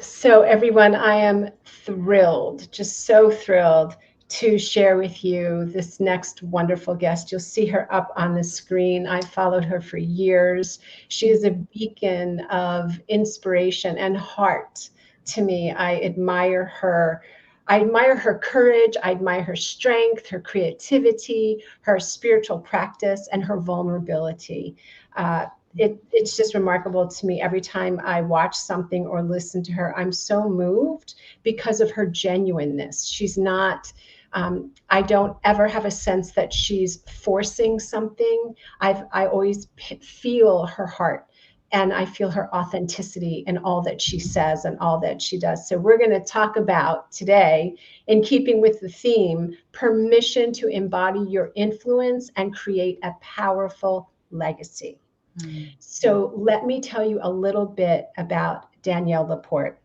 So, everyone, I am thrilled, just so thrilled to share with you this next wonderful guest. You'll see her up on the screen. I followed her for years. She is a beacon of inspiration and heart to me. I admire her. I admire her courage. I admire her strength, her creativity, her spiritual practice, and her vulnerability. Uh, it's just remarkable to me every time I watch something or listen to her. I'm so moved because of her genuineness. She's not, I don't ever have a sense that she's forcing something. I always feel her heart and I feel her authenticity in all that she says and all that she does. So we're going to talk about today, in keeping with the theme, permission to embody your influence and create a powerful legacy. Mm. So let me tell you a little bit about Danielle LaPorte.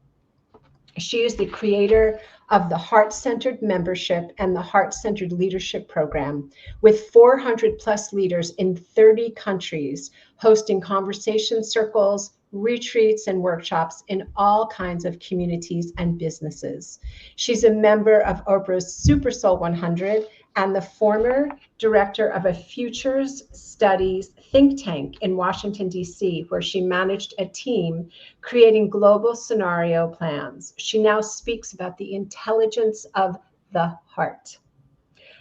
She is the creator of the Heart Centered Membership and the Heart Centered Leadership Program, with 400 plus leaders in 30 countries, hosting conversation circles, retreats, and workshops in all kinds of communities and businesses. She's a member of Oprah's SuperSoul 100 and the former director of a futures studies think tank in Washington, D.C., where she managed a team creating global scenario plans. She now speaks about the intelligence of the heart.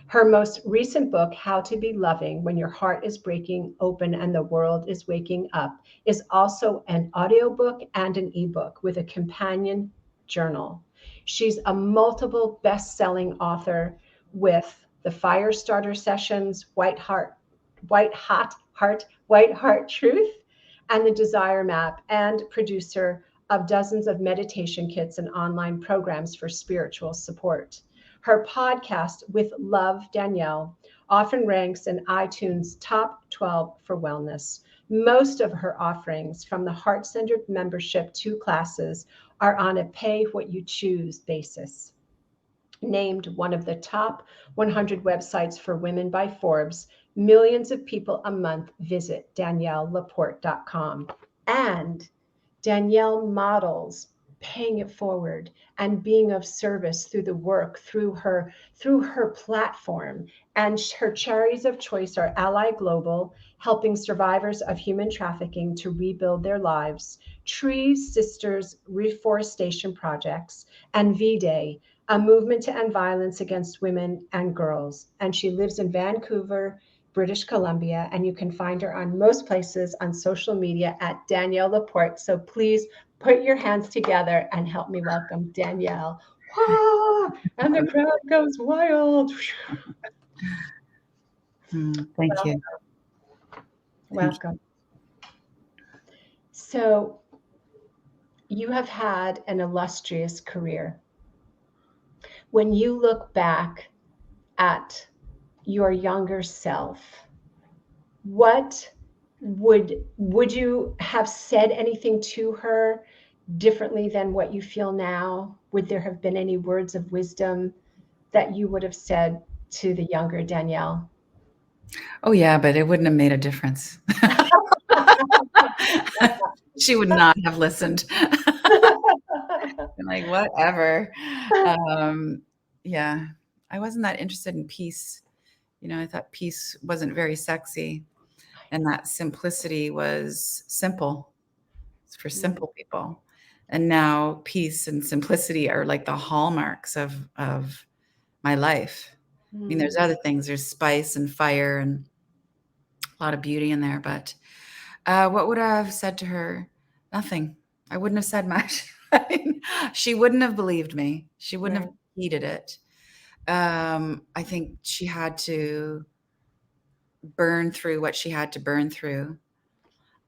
Her most recent book, How to Be Loving When Your Heart is Breaking Open and the World is Waking Up, is also an audiobook and an ebook with a companion journal. She's a multiple best-selling author with the Firestarter Sessions, White Hot Heart, White Heart Truth, and the Desire Map, and producer of dozens of meditation kits and online programs for spiritual support. Her podcast, With Love Danielle, often ranks in iTunes top 12 for wellness. Most of her offerings, from the Heart Centered membership to classes, are on a pay what you choose basis. Named one of the top 100 websites for women by Forbes, millions of people a month visit daniellelaporte.com. And Danielle models paying it forward and being of service through the work, through her platform. And her charities of choice are Ally Global, helping survivors of human trafficking to rebuild their lives, Trees Sisters Reforestation Projects, and V-Day, a movement to end violence against women and girls. And she lives in Vancouver, British Columbia, and you can find her on most places on social media at Danielle LaPorte. So please put your hands together and help me welcome Danielle. Wah! And the crowd goes wild. Thank you. Thank you. Welcome. So you have had an illustrious career. When you look back at your younger self, what would you have said anything to her differently than what you feel now? Would there have been any words of wisdom that you would have said to the younger Danielle? Oh, yeah, but it wouldn't have made a difference. She would not have listened. Like, whatever. Um, yeah, I wasn't that interested in peace. I thought peace wasn't very sexy, and that simplicity was simple. It's for Mm, simple people. And now peace and simplicity are like the hallmarks of my life. I mean, there's mm, other things. There's spice and fire and a lot of beauty in there. But what would I have said to her? Nothing. I wouldn't have said much. I mean, she wouldn't have believed me. She wouldn't have right. heeded it. I think she had to burn through what she had to burn through.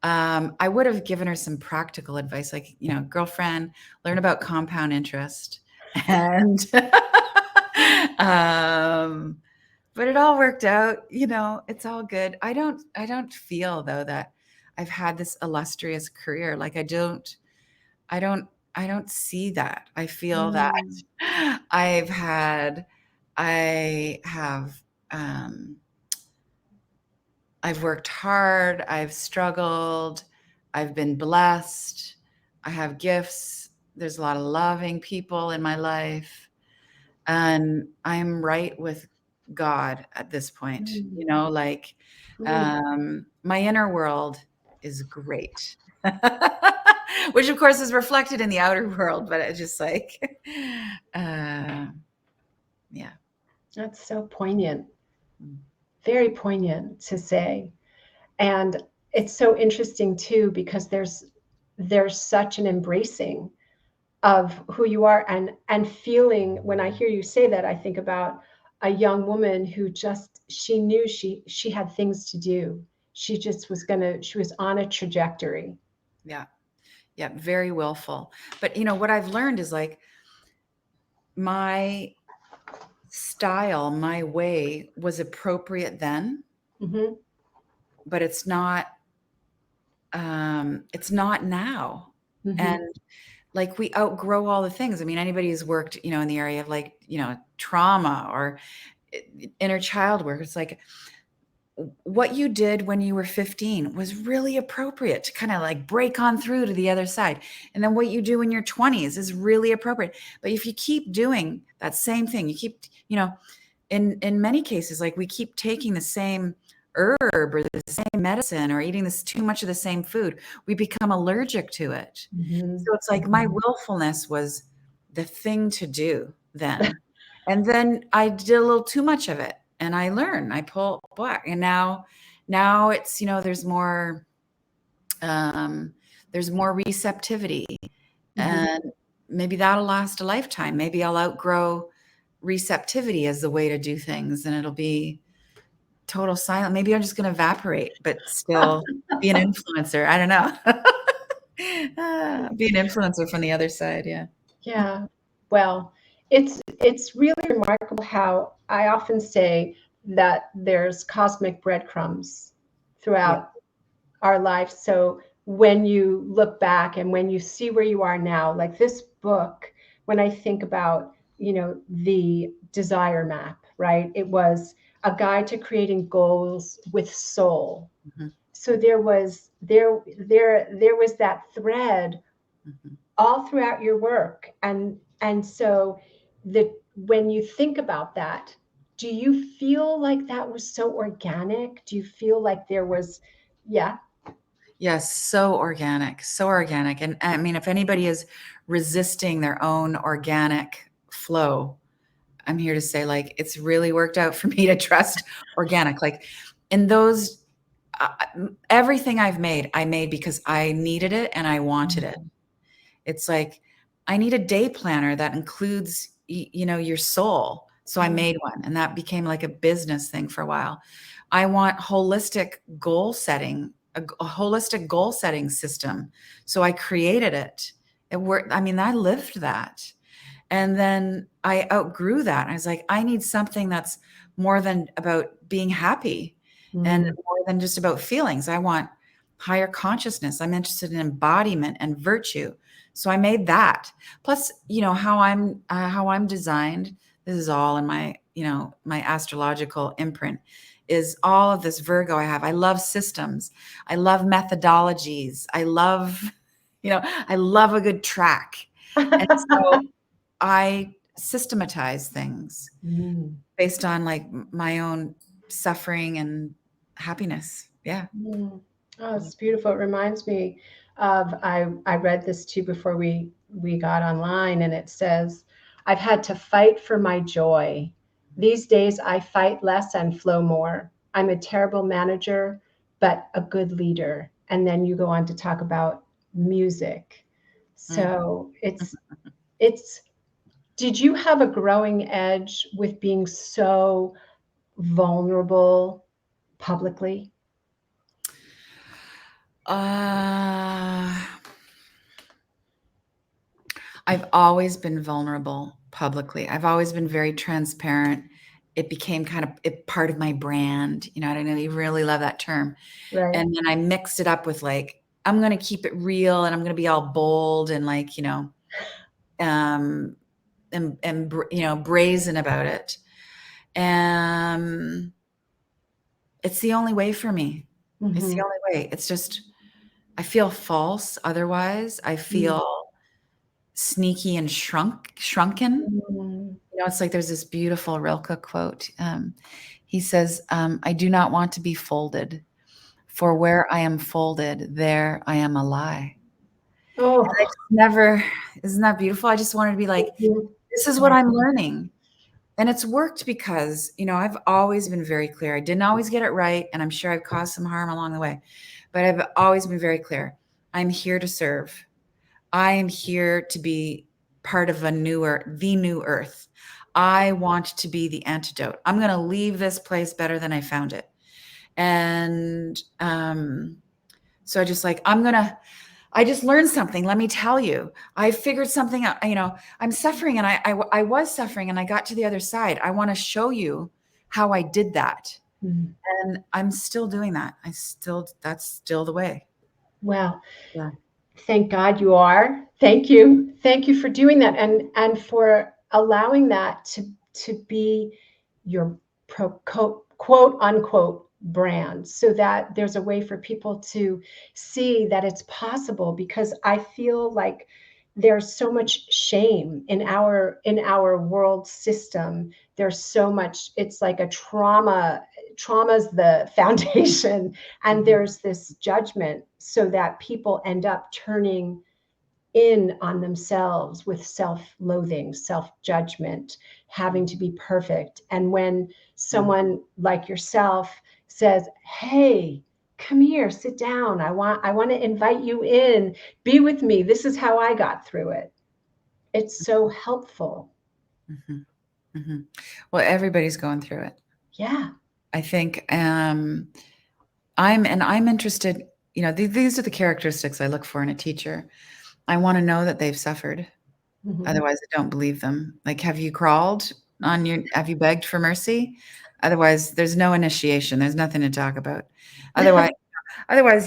I would have given her some practical advice, like, girlfriend, learn about compound interest. And um, but it all worked out, it's all good. I don't feel though that I've had this illustrious career. Like I don't I don't see that. I feel that Mm, I've had I have I've worked hard, I've struggled, I've been blessed, I have gifts there's a lot of loving people in my life, and I'm right with God at this point, Mm, like, mm. my inner world is great. Which of course is reflected in the outer world, but it's just like, uh, yeah. That's so poignant, very poignant to say. And it's so interesting too, because there's such an embracing of who you are, and feeling. When I hear you say that, I think about a young woman who just, she knew she had things to do. She just was gonna, she was on a trajectory. Yeah. Yeah. Very willful. But what I've learned is like my style, my way was appropriate then, Hmm. but it's not now. Hmm. And like we outgrow all the things. I mean, anybody who's worked, in the area of like, trauma or inner child work, it's like what you did when you were 15 was really appropriate to kind of like break on through to the other side. And then what you do in your 20s is really appropriate. But if you keep doing that same thing, you keep, in many cases, like we keep taking the same herb or the same medicine or eating this too much of the same food, we become allergic to it. Hmm. So it's like my willfulness was the thing to do then. And then I did a little too much of it and I learned, I pull back. And now it's, there's more receptivity, Hmm. and maybe that'll last a lifetime. Maybe I'll outgrow receptivity as the way to do things and it'll be total silent. Maybe I'm just going to evaporate, but still be an influencer. I don't know. Be an influencer from the other side. Yeah. Yeah. Well, it's really remarkable how I often say that there's cosmic breadcrumbs Yeah. throughout our life. So when you look back and when you see where you are now, like this book, when I think about, the desire map, right? It was a guide to creating goals with soul. Mhm, So there was that thread mhm. all throughout your work. And so the when you think about that, do you feel like that was so organic? Do you feel like there was, yeah. Yes, so organic, so organic. And I mean, if anybody is resisting their own organic flow, I'm here to say, like, it's really worked out for me to trust organic. Like, in those, uh, everything I made because I needed it and I wanted it. It's like I need a day planner that includes your soul. So I made one and that became like a business thing for a while. I want a holistic goal setting system. So I created it. It worked. I mean, I lived that. And then I outgrew that. I was like, I need something that's more than about being happy and Mm, more than just about feelings. I want higher consciousness. I'm interested in embodiment and virtue. So I made that. Plus, how I'm designed. This is all in my astrological imprint is all of this Virgo I have. I love systems. I love methodologies. I love a good track. And so I systematize things mm, based on like my own suffering and happiness. Yeah. mm. Oh, it's beautiful. It reminds me of, I read this too before we got online, and it says, I've had to fight for my joy. These days I fight less and flow more. I'm a terrible manager, but a good leader. And then you go on to talk about music. Mm. So it's did you have a growing edge with being so vulnerable publicly? Uh, I've always been vulnerable publicly. I've always been very transparent. It became kind of part of my brand. I don't know. You really love that term. Right. And then I mixed it up with like, I'm going to keep it real and I'm going to be all bold and like, um, and brazen about it. And it's the only way for me. It's the Hmm. only way. It's just, I feel false otherwise. I feel sneaky and shrunken. Mm. It's like there's this beautiful Rilke quote. He says, I do not want to be folded, for where I am folded, there I am a lie. And I Oh, just never, isn't that beautiful? I just wanted to be like, mhm. this is what Yeah. I'm learning. And it's worked because, I've always been very clear. I didn't always get it right. And I'm sure I've caused some harm along the way, but I've always been very clear. I'm here to serve. I am here to be part of the new earth. I want to be the antidote. I'm going to leave this place better than I found it. And so I just like, I just learned something. Let me tell you, I figured something out. I'm suffering and I was suffering and I got to the other side. I want to show you how I did that. Mm. And I'm still doing that. That's still the way. Well, Yeah. thank God you are. Thank you. Thank you for doing that and for allowing that to be your quote unquote brand so that there's a way for people to see that it's possible because I feel like there's so much shame in our world system. There's so much, it's like a trauma's the foundation, and Mhm. there's this judgment so that people end up turning in on themselves with self-loathing, self-judgment, having to be perfect. And when someone like yourself says, hey, come here, sit down, I want to invite you in, be with me, this is how I got through it, it's so helpful. Mhm. Mhm. Well, everybody's going through it. Yeah. I think I'm interested, these are the characteristics I look for in a teacher. I want to know that they've suffered. Mhm. Otherwise, I don't believe them. Like, have you begged for mercy? Otherwise, there's no initiation. There's nothing to talk about. Otherwise,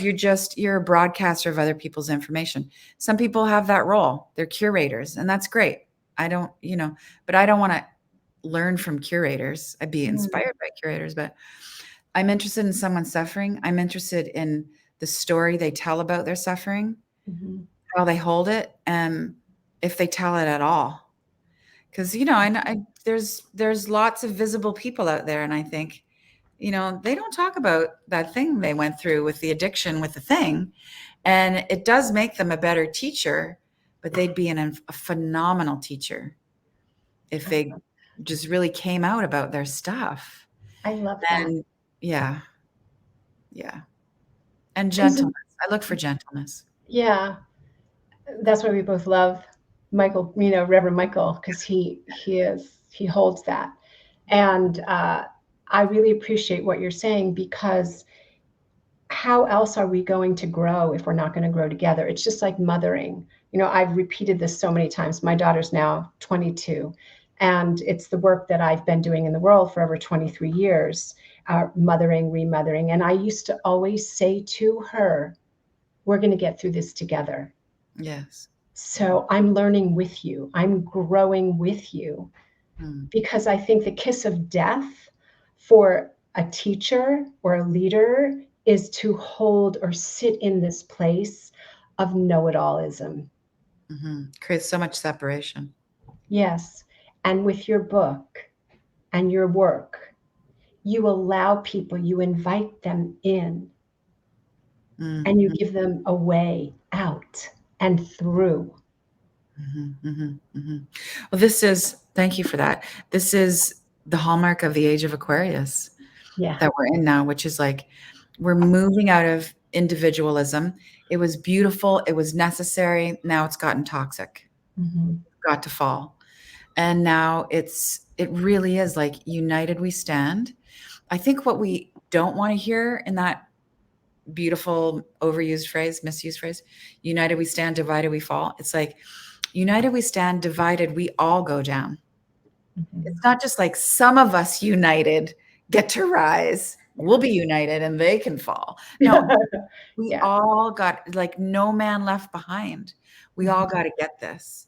you're a broadcaster of other people's information. Some people have that role. They're curators, and that's great. I don't, but I don't want to learn from curators. I'd be Mm. inspired by curators, but I'm interested in someone suffering. I'm interested in the story they tell about their suffering, Mhm. how they hold it, and if they tell it at all. Because there's lots of visible people out there, and I think they don't talk about that thing they went through with the addiction with the thing, and it does make them a better teacher. But they'd be a phenomenal teacher if they just really came out about their stuff. I love that. And yeah, yeah, and And so, gentleness. I look for gentleness. yeah, that's why we both love Michael, Reverend Michael, because he holds that. And I really appreciate what you're saying because how else are we going to grow if we're not going to grow together? It's just like mothering. I've repeated this so many times. My daughter's now 22, and it's the work that I've been doing in the world for over 23 years, mothering, remothering. And I used to always say to her, we're going to get through this together. Yes. So I'm learning with you. I'm growing with you Mm, because I think the kiss of death for a teacher or a leader is to hold or sit in this place of know-it-allism. creates so much separation. Yes. And with your book and your work, you allow people, you invite them in, and you Mm-hmm. give them a way out and through. Well, thank you for that. This is the hallmark of the age of Aquarius Yeah. that we're in now, which is like we're moving out of individualism. It was beautiful, it was necessary. Now it's gotten toxic, Mhm. got to fall. And now it really is like united we stand. I think what we don't want to hear in that beautiful overused phrase, misused phrase, united we stand, divided we fall. It's like united we stand, divided we all go down. Mhm. It's not just like some of us united get to rise. We'll be united and they can fall. No, we Yeah. all got like no man left behind. We all Mhm. got to get this.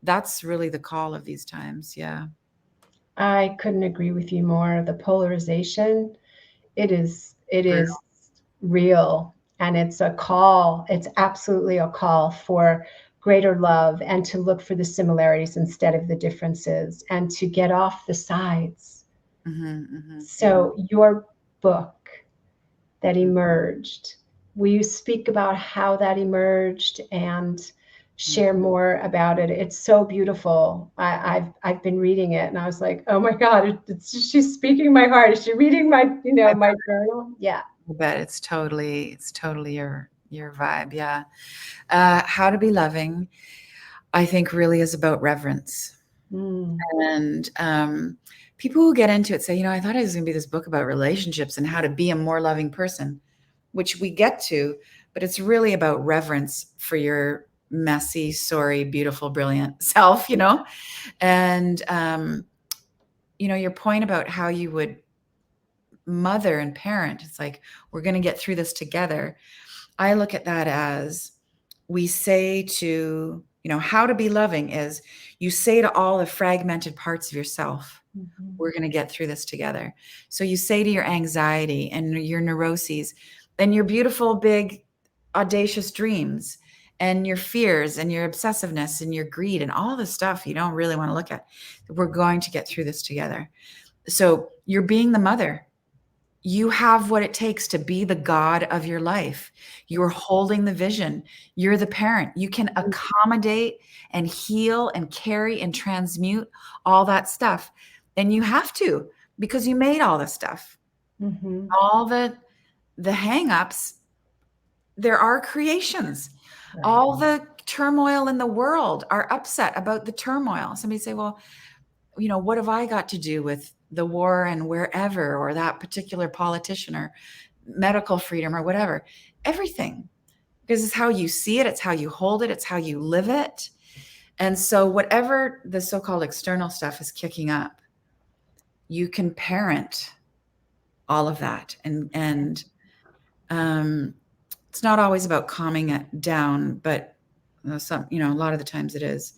That's really the call of these times. Yeah. I couldn't agree with you more. The polarization, it is real, and it's a call. It's absolutely a call for greater love, and to look for the similarities instead of the differences, and to get off the sides. So your book that emerged, will you speak about how that emerged and share more about it? It's so beautiful. I've been reading it and I was like, oh my God, she's speaking my heart. Is she reading my my journal? Yeah. I bet it's totally your vibe. Yeah. How to Be Loving, I think, really is about reverence. And people who get into it say, I thought it was going to be this book about relationships and how to be a more loving person, which we get to, but it's really about reverence for your messy, sorry, beautiful, brilliant self, And, your point about how you would mother and parent, it's like, we're going to get through this together. I look at that as we say to, how to be loving is you say to all the fragmented parts of yourself, we're going to get through this together. So you say to your anxiety and your neuroses and your beautiful, big, audacious dreams and your fears and your obsessiveness and your greed and all the stuff you don't really want to look at, we're going to get through this together. So you're being the mother. You have what it takes to be the God of your life. You're holding the vision. You're the parent. You can accommodate and heal and carry and transmute all that stuff. And you have to, because you made all this stuff. All the hang-ups, there are creations. Right. All the turmoil in the world are upset about the turmoil. Somebody say, well, what have I got to do with the war and wherever, or that particular politician or medical freedom or whatever? Everything. Because it's how you see it. It's how you hold it. It's how you live it. And so whatever the so-called external stuff is kicking up, you can parent all of that. And it's not always about calming it down, but some, a lot of the times it is.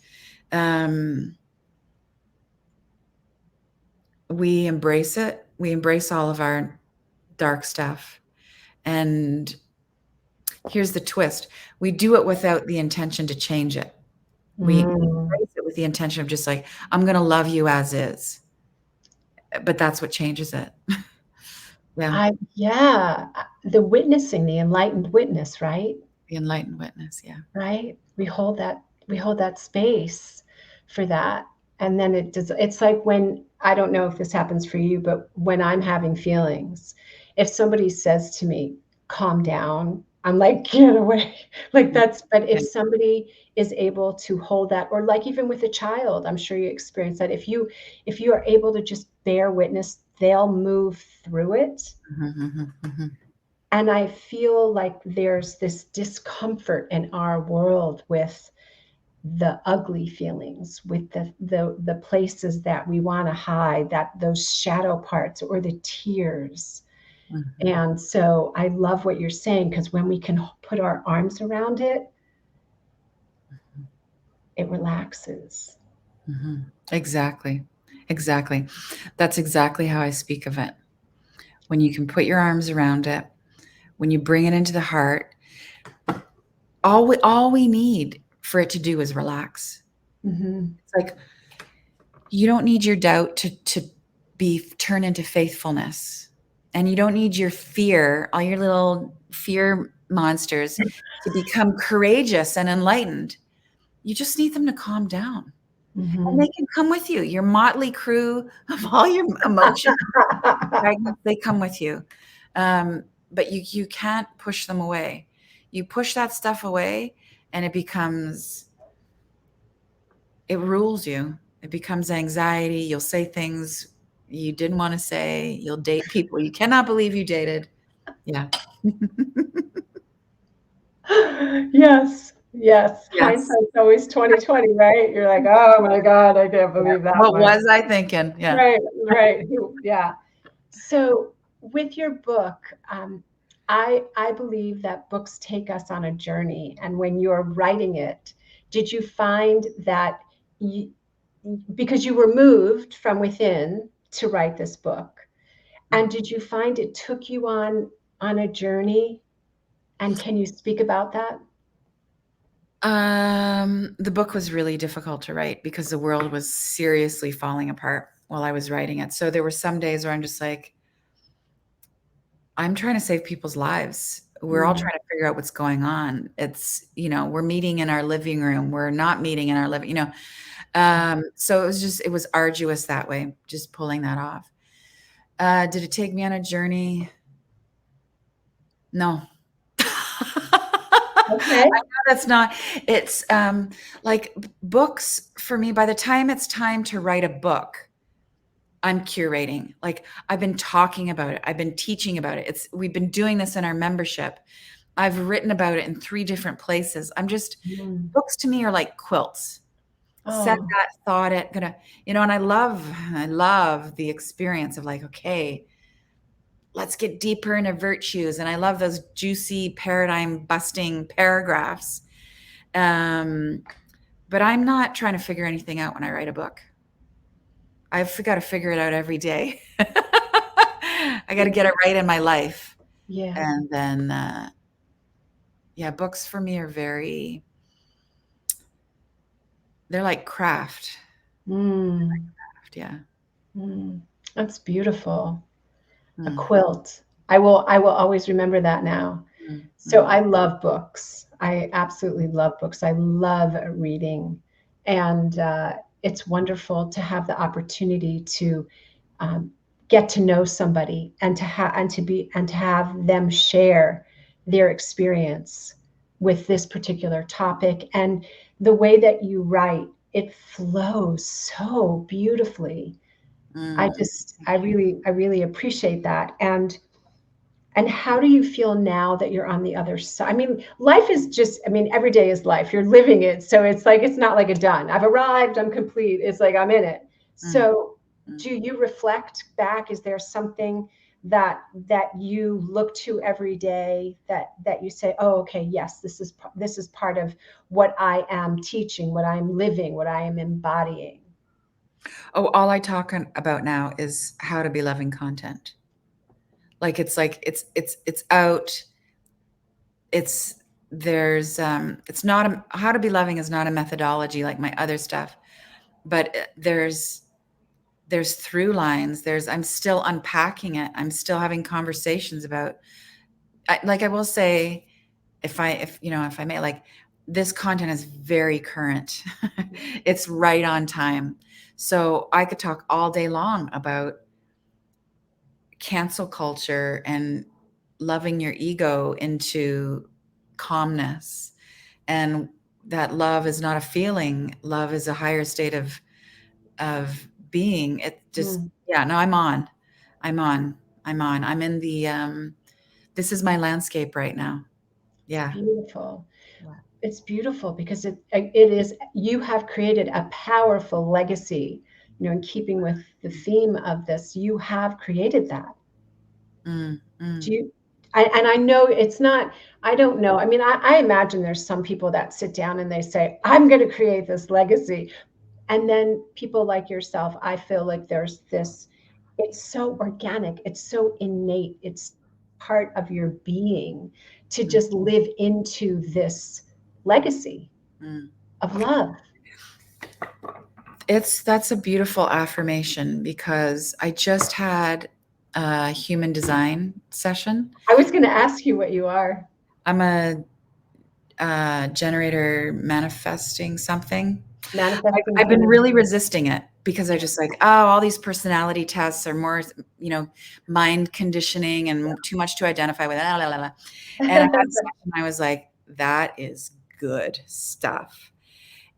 We embrace it. We embrace all of our dark stuff. And here's the twist. We do it without the intention to change it. We embrace it with the intention of just like, I'm going to love you as is. But that's what changes it. Yeah. The witnessing, the enlightened witness, right? The enlightened witness. Yeah. Right. We hold that space for that. And then it's like when, I don't know if this happens for you, but when I'm having feelings, if somebody says to me, calm down, I'm like, get away. Like but if somebody is able to hold that, or like even with a child, I'm sure you experience that. If you are able to just bear witness, they'll move through it. And I feel like there's this discomfort in our world with the ugly feelings, with the places that we want to hide, those shadow parts or the tears. And so I love what you're saying, because when we can put our arms around it, it relaxes. Exactly. That's exactly how I speak of it. When you can put your arms around it, when you bring it into the heart, all we need for it to do is relax. It's like, you don't need your doubt to be turned into faithfulness. And you don't need your fear, all your little fear monsters, to become courageous and enlightened. You just need them to calm down. And they can come with you. Your motley crew of all your emotions, they come with you. But you can't push them away. You push that stuff away and it rules you. It becomes anxiety. You'll say things you didn't want to say. You'll date people you cannot believe you dated. Yeah. Yes. Hindsight's always 2020, right? You're like, oh my God, I can't believe that. What was I thinking? Yeah. Right. Yeah. So with your book, I believe that books take us on a journey. And when you're writing it, did you find that because you were moved from within to write this book, and did you find it took you on a journey? And can you speak about that? The book was really difficult to write because the world was seriously falling apart while I was writing it. So there were some days where I'm just like, I'm trying to save people's lives. We're all Mm. trying to figure out what's going on. It's, we're meeting in our living room. We're not meeting in our living. So it was arduous that way, just pulling that off. Did it take me on a journey? No. I Okay. know that's not, it's like books for me, by the time it's time to write a book, I'm curating. Like I've been talking about it. I've been teaching about it. We've been doing this in our membership. I've written about it in 3 different places. Mm. Books to me are like quilts. Set Oh, that thought it gonna, and I love the experience of like, okay, let's get deeper into virtues. And I love those juicy paradigm busting paragraphs. Um, but I'm not trying to figure anything out when I write a book. I've got to figure it out every day. I got to get it right in my life. yeah. And then, yeah, books for me are they're like craft. Mm. Yeah. Mm. That's beautiful. A Mm, quilt. I will always remember that now. mm, So mm, I love books. I absolutely love books. I love reading, and it's wonderful to have the opportunity to um, get to know somebody and to have them share their experience with this particular topic. And the way that you write, it flows so beautifully. I mm. just, Thank you. I really appreciate that. And how do you feel now that you're on the other side? I mean, life is just, I mean, every day is life. You're living it. So it's like, it's not like a done. I've arrived, I'm complete. It's like, I'm in it. Mm, So mm. do you reflect back? Is there something that you look to every day that you say, oh, okay, yes, this is part of what I am teaching, what I am living, what I am embodying? Oh, all I talk about now is how to be loving content. Like it's out. It's it's not how to be loving is not a methodology like my other stuff, but there's through lines. I'm still unpacking it. I'm still having conversations about. Like I will say, if I may, like this content is very current. It's right on time. So I could talk all day long about cancel culture and loving your ego into calmness, and that love is not a feeling. Love is a higher state of being. It just, Mm, yeah, no, I'm in the this is my landscape right now. it's Yeah. beautiful. It's beautiful because it is, you have created a powerful legacy, in keeping with the theme of this. You have created that. Mm, Do mm, you? And I know it's not, I don't know. I mean, I imagine there's some people that sit down and they say, I'm going to create this legacy. And then people like yourself, I feel like there's this, it's so organic, it's so innate, it's part of your being to mm, just live into this legacy mm. of love. That's a beautiful affirmation because I just had a human design session. I was going to ask you what you are. I'm a generator manifesting something. Manifesting I've been human. really resisting it because I just like, oh, all these personality tests are more, mind conditioning and too much to identify with. La, la, la, la. And I had a session, I was like, that is good stuff.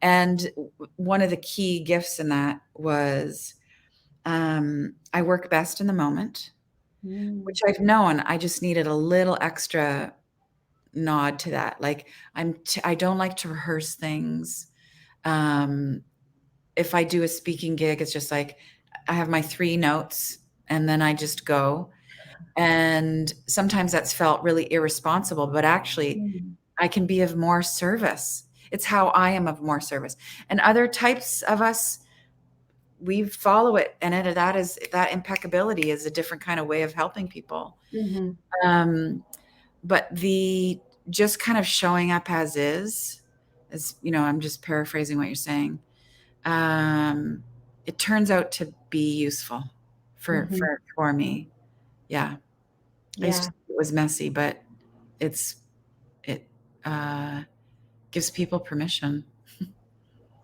And one of the key gifts in that was I work best in the moment, Mm, which I've known. I just needed a little extra nod to that. Like I don't like to rehearse things. Um, if I do a speaking gig, it's just like I have my 3 notes and then I just go. And sometimes that's felt really irresponsible, but actually mm, I can be of more service. It's how I am of more service. And other types of us, we follow it. And that impeccability is a different kind of way of helping people. mhm, Um, but the just kind of showing up as is, as I'm just paraphrasing what you're saying. Um, it turns out to be useful for Mhm. me. Yeah, Yeah. it was messy, but it's it uh, gives people permission.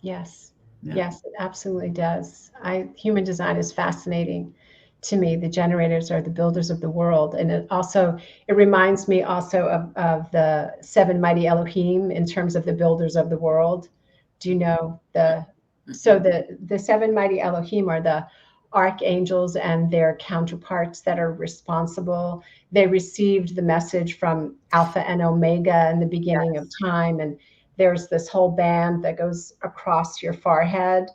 Yes. Yeah. Yes, it absolutely does. Human design is fascinating to me. The generators are the builders of the world. And it reminds me also of the seven mighty Elohim in terms of the builders of the world. Do you know Mm-mm. the seven mighty Elohim are the archangels and their counterparts that are responsible. They received the message from Alpha and Omega in the beginning of Yes. time, and there's this whole band that goes across your forehead,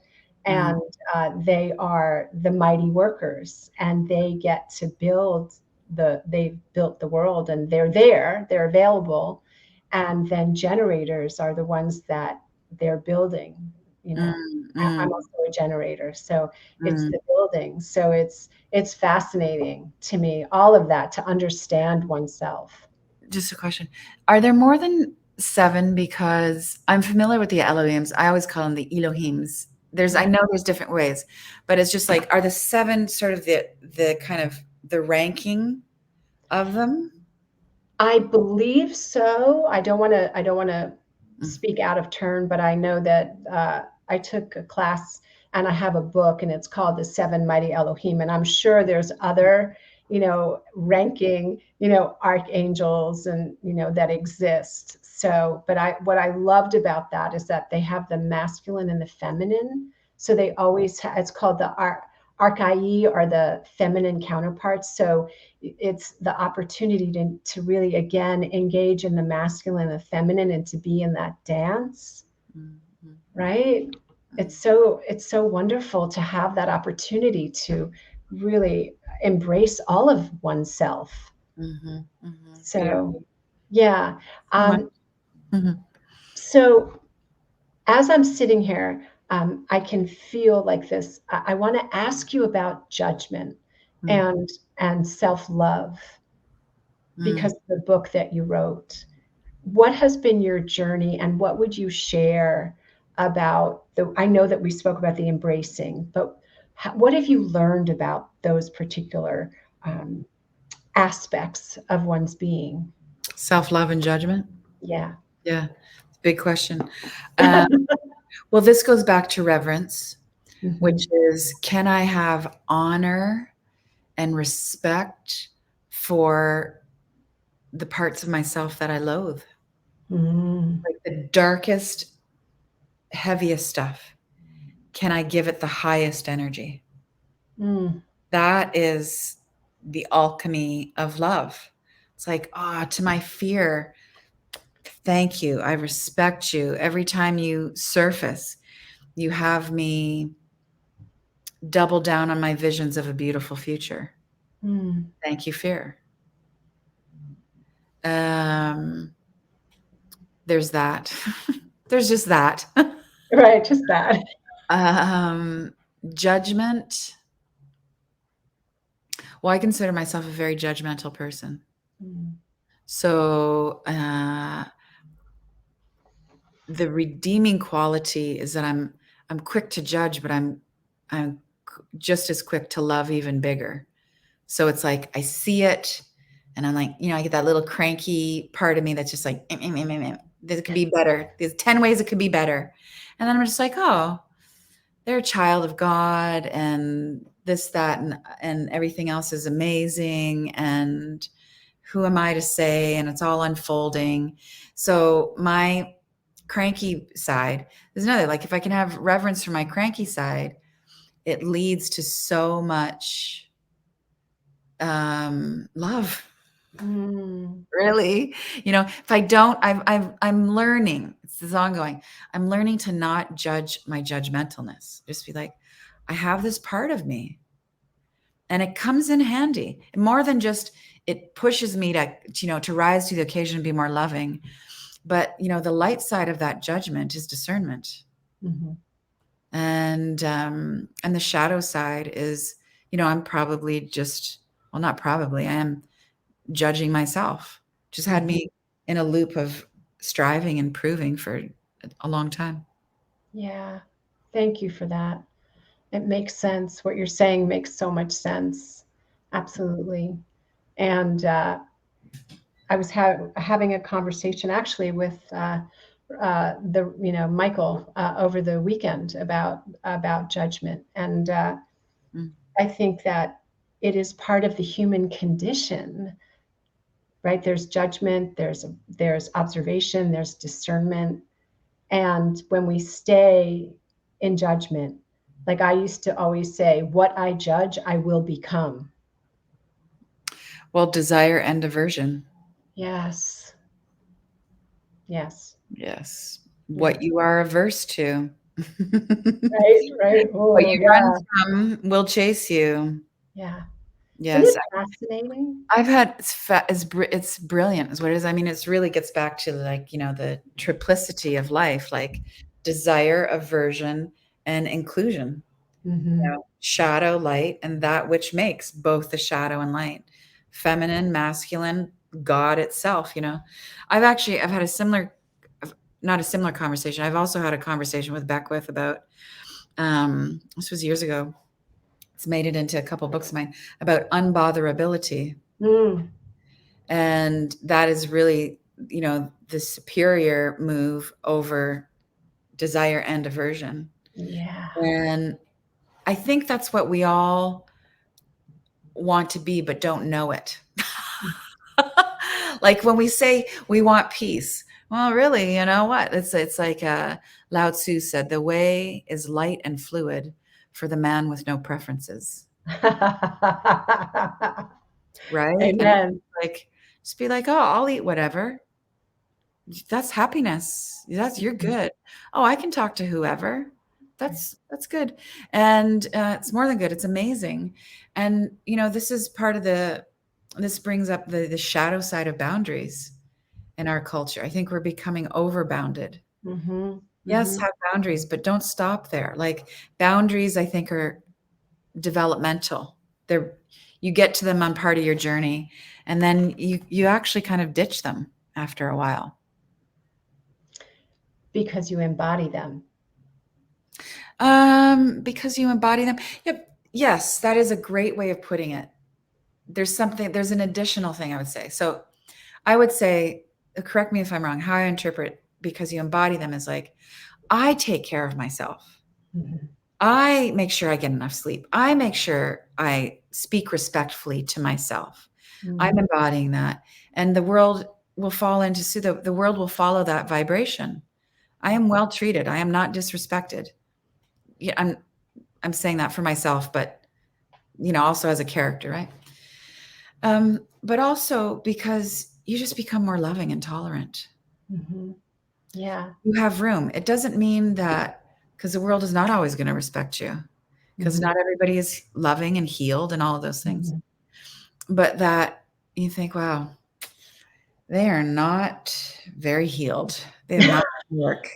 Mm, and they are the mighty workers, and they get to they've built the world, and they're available. And then generators are the ones that they're building, you mm, know. I'm mm, also a generator, so it's mm. the building. So it's fascinating to me, all of that, to understand oneself. Just a question. Are there more than seven? Because I'm familiar with the Elohims. I always call them the Elohims. I know there's different ways, but it's just like, are the seven sort of the kind of the ranking of them? I believe so. I don't want to Mm, speak out of turn, but I know that I took a class and I have a book, and it's called The Seven Mighty Elohim. And I'm sure there's other, ranking, archangels and, that exist. So, but what I loved about that is that they have the masculine and the feminine. So they always it's called the archai, or the feminine counterparts. So it's the opportunity to really again engage in the masculine and the feminine, and to be in that dance, mm, mm, right? mm, It's so wonderful to have that opportunity to really embrace all of oneself. mhm, mhm. So Beautiful. yeah. Much. um, Mhm, so as I'm sitting here, I can feel like this. I want to ask you about judgment mm, and self-love, mm. because of the book that you wrote. What has been your journey, and what would you share about I know that we spoke about the embracing, but what have you learned about those particular um, aspects of one's being? Self-love and judgment. Yeah. Yeah, big question. Um, well, this goes back to reverence, Hmm. which is, can I have honor and respect for the parts of myself that I loathe? Mm. Like the darkest, heaviest stuff. Can I give it the highest energy? Mm. That is the alchemy of love. It's like, to my fear, thank you. I respect you. Every time you surface, you have me double down on my visions of a beautiful future. Mm. Thank you, fear. Um, there's that. There's just that. Right, just that. um, Judgment. Well, I consider myself a very judgmental person. Mm. So the redeeming quality is that I'm quick to judge, but I'm just as quick to love even bigger. So it's like I see it, and I'm like, I get that little cranky part of me that's just like, this could be better. There's 10 ways it could be better. And then I'm just like, oh, they're a child of God, and this, that, and everything else is amazing. And who am I to say? And it's all unfolding. So my cranky side, there's another, like, if I can have reverence for my cranky side, it leads to so much love. Mm. Really, if I don't, I'm learning. This is ongoing. I'm learning to not judge my judgmentalness. Just be like, I have this part of me, and it comes in handy more than just, it pushes me to rise to the occasion and be more loving. But the light side of that judgment is discernment, Mhm. and the shadow side is, I'm probably just, well, not probably, I am judging myself. Just had Mhm. me in a loop of striving and proving for a long time. Yeah. Thank you for that. It makes sense. What you're saying makes so much sense. Absolutely. And I was having a conversation actually with the Michael over the weekend about judgment, and Mm. I think that it is part of the human condition, right? There's judgment, there's observation, there's discernment, and when we stay in judgment, like I used to always say, what I judge, I will become. Well, desire and aversion. Yes. Yes. Yes. Yeah. What you are averse to. Right. Right. What Oh, you run yeah. from will chase you. Yeah. Isn't Yes. it fascinating? I've had it's brilliant is what it is. I mean, it's really gets back to like, the triplicity of life, like desire, aversion, and inclusion. Mm-hmm. Shadow, light, and that which makes both the shadow and light. Feminine, masculine, God itself, I've had a similar not a similar conversation. I've also had a conversation with Beckwith about this was years ago. It's made it into a couple books of mine about unbotherability. Mm. And that is really, the superior move over desire and aversion. Yeah. And I think that's what we all want to be, but don't know it. Like when we say we want peace, well, really, you know what? It's like Lao Tzu said, the way is light and fluid for the man with no preferences. Right? And Amen. like, just be like, oh, I'll eat whatever. That's happiness. You're good. Oh, I can talk to whoever. That's good. And it's more than good. It's amazing. And this is part of this brings up the shadow side of boundaries in our culture. I think we're becoming overbounded. Mm-hmm. Yes, Mm-hmm. have boundaries, but don't stop there. Like boundaries, I think are developmental. They're you get to them on part of your journey, and then you actually kind of ditch them after a while. Because you embody them. Because you embody them. Yep. Yes, that is a great way of putting it. There's an additional thing I would say. So I would say, correct me if I'm wrong, how I interpret because you embody them is like, I take care of myself. Mm-hmm. I make sure I get enough sleep. I make sure I speak respectfully to myself. I'm Mm-hmm. embodying that. And the world will fall into the world will follow that vibration. I am well treated. I am not disrespected. Yeah, I'm saying that for myself, but also as a character, right? But also because you just become more loving and tolerant. Mm-hmm. Yeah. You have room. It doesn't mean that because the world is not always going to respect you, because Mm-hmm. not everybody is loving and healed and all of those things. Mm-hmm. But that you think, wow, they are not very healed. They have not done work.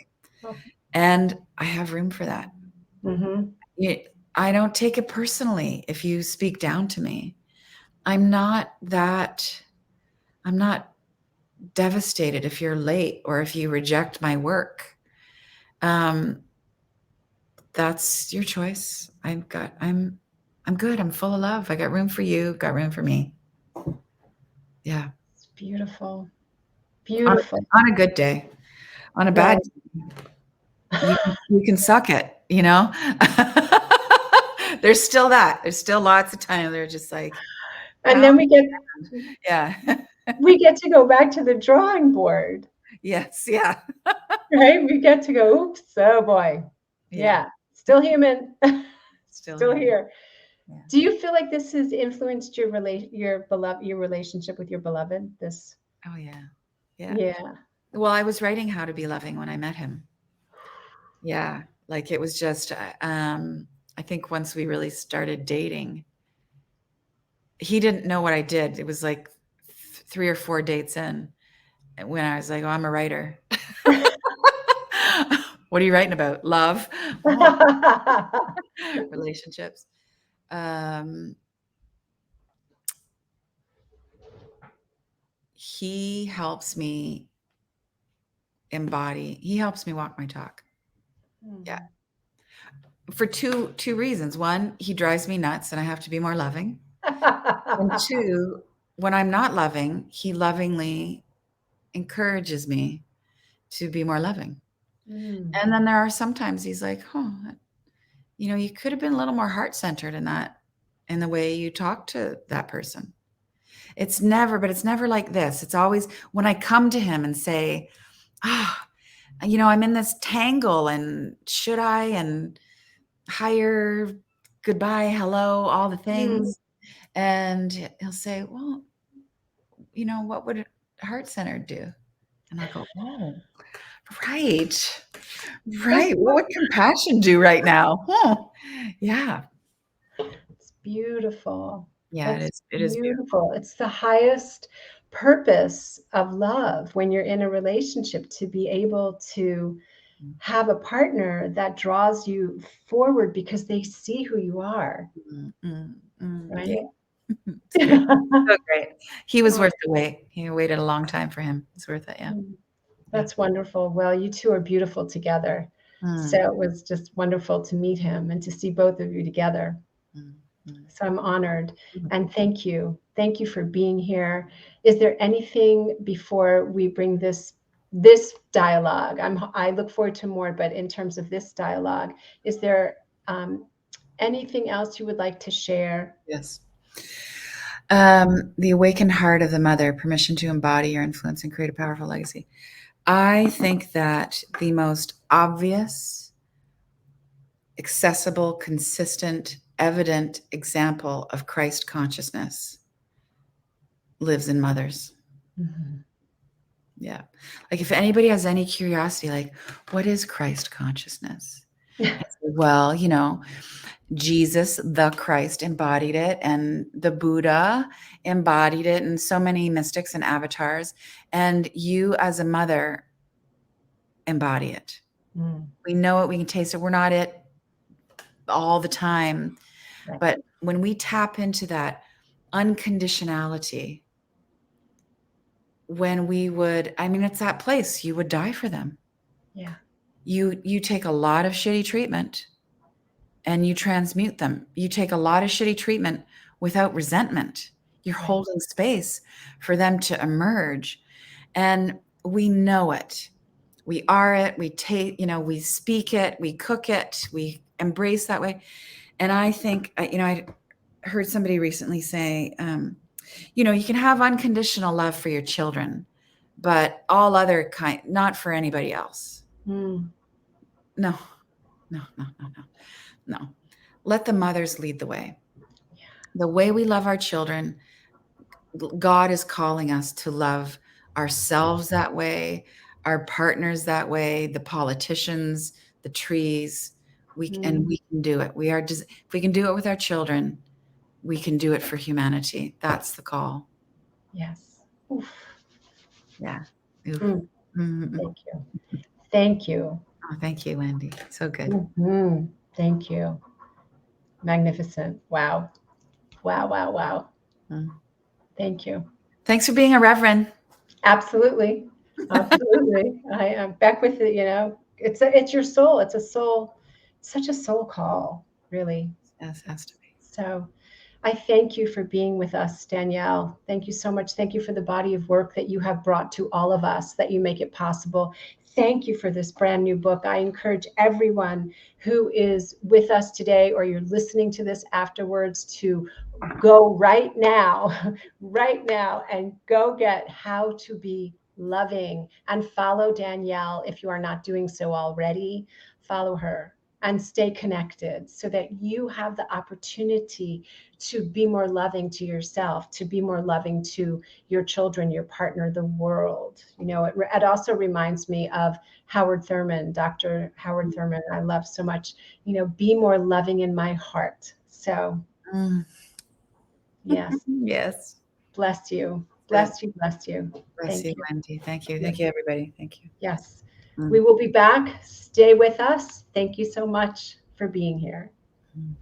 And I have room for that. Mm-hmm. You- I don't take it personally if you speak down to me. I'm not that, I'm not devastated if you're late or if you reject my work. Um, that's your choice. I'm good. I'm full of love. I got room for you, got room for me. Yeah. It's beautiful. On, Beautiful. on a good day. On a bad Right. day, you can suck it, There's still that. There's still lots of time they're just like, And how then yeah. we get to go back to the drawing board, Yes, yeah. right? We get to go, oops, oh boy. Yeah. Yeah. Still human. Still Still human. here. Yeah. Do you feel like this has influenced your relationship with your beloved? This, Oh yeah. Yeah. yeah. Well, I was writing How to Be Loving when I met him. Yeah. Like it was just I think once we really started dating, he didn't know what I did. It was like 3 or 4 dates in when I was like, "Oh, I'm a writer." What are you writing about? Love. Oh, relationships. Um, he helps me embody. He helps me walk my talk. Yeah. Mm. For two reasons. One, he drives me nuts and I have to be more loving. And two, when I'm not loving, he lovingly encourages me to be more loving. Mm. And then there are sometimes he's like, "Oh, you could have been a little more heart-centered in the way you talk to that person." It's never like this. It's always when I come to him and say, "Ah, I'm in this tangle and should I and hire, goodbye, hello, all the Mm. things." And he'll say, "Well, what would heart-centered do?" And I'll go, "Oh, right. Right. What would compassion do right now? Huh. Yeah. It's beautiful. Yeah, it It's is. It is beautiful. beautiful. It's the highest purpose of love when you're in a relationship, to be able to have a partner that draws you forward because they see who you are, Mm, mm, mm, yeah. right? It's beautiful. So great. He was Oh, worth the wait. He waited a long time for him. It's worth it. Yeah. Yeah. that's wonderful. Well, you two are beautiful together. So Mm, it was just wonderful to meet him and to see both of you together. mm, mm, So I'm honored. mm. And thank you. Thank you for being here. Is there anything before we bring this dialogue? I look forward to more, but in terms of this dialogue, is there anything else you would like to share? Yes. The awakened heart of the mother, permission to embody your influence and create a powerful legacy. I think that the most obvious, accessible, consistent, evident example of Christ consciousness lives in mothers. Mhm. Yeah. Like if anybody has any curiosity, like, what is Christ consciousness? I say, well, Jesus, the Christ, embodied it, and the Buddha embodied it, and so many mystics and avatars. And you, as a mother, embody it. Mm, We know it, we can taste it. We're not it all the time. right. But when we tap into that unconditionality, when we would, I mean, it's that place you would die for them. Yeah. You take a lot of shitty treatment and you transmute them. You take a lot of shitty treatment without resentment. You're Right. holding space for them to emerge. And we know it. We are it. We take, we speak it, we cook it, we embrace that way. And I think, I heard somebody recently say, you can have unconditional love for your children, but all other kind, not for anybody else. Mm, No, no, no, no, no, no. Let the mothers lead the way. yeah. The way we love our children, God is calling us to love ourselves that way, our partners that way, the politicians, the trees. And Mm, we can do it. If we can do it with our children, we can do it for humanity. That's the call. yes. Oof. Yeah. Oof. Mm, Mm-mm. thank you. Thank you. Oh, thank you, Wendy. So good. Mhm. Thank you. Magnificent. Wow. Wow, wow, wow. Mm. Thank you. Thanks for being a reverend. Absolutely. Absolutely. I am back with it, it's your soul. It's a soul, such a soul call, really. Yes, has to be. So I thank you for being with us, Danielle. Thank you so much. Thank you for the body of work that you have brought to all of us, that you make it possible. Thank you for this brand new book. I encourage everyone who is with us today, or you're listening to this afterwards, to go right now, right now, and go get How to Be Loving and follow Danielle if you are not doing so already. Follow her and stay connected so that you have the opportunity to be more loving to yourself, to be more loving to your children, your partner, the world. It also reminds me of Howard Thurman, Dr. Howard Thurman, I love so much, be more loving in my heart. So, Mm. yes, Yes. bless you. Good. Bless you, bless you. Bless Thank you, you. Wendy. Thank you. Yeah. Thank you, everybody. Thank you. Yes. We Mm. will be back. Stay with us. Thank you so much for being here. Mm.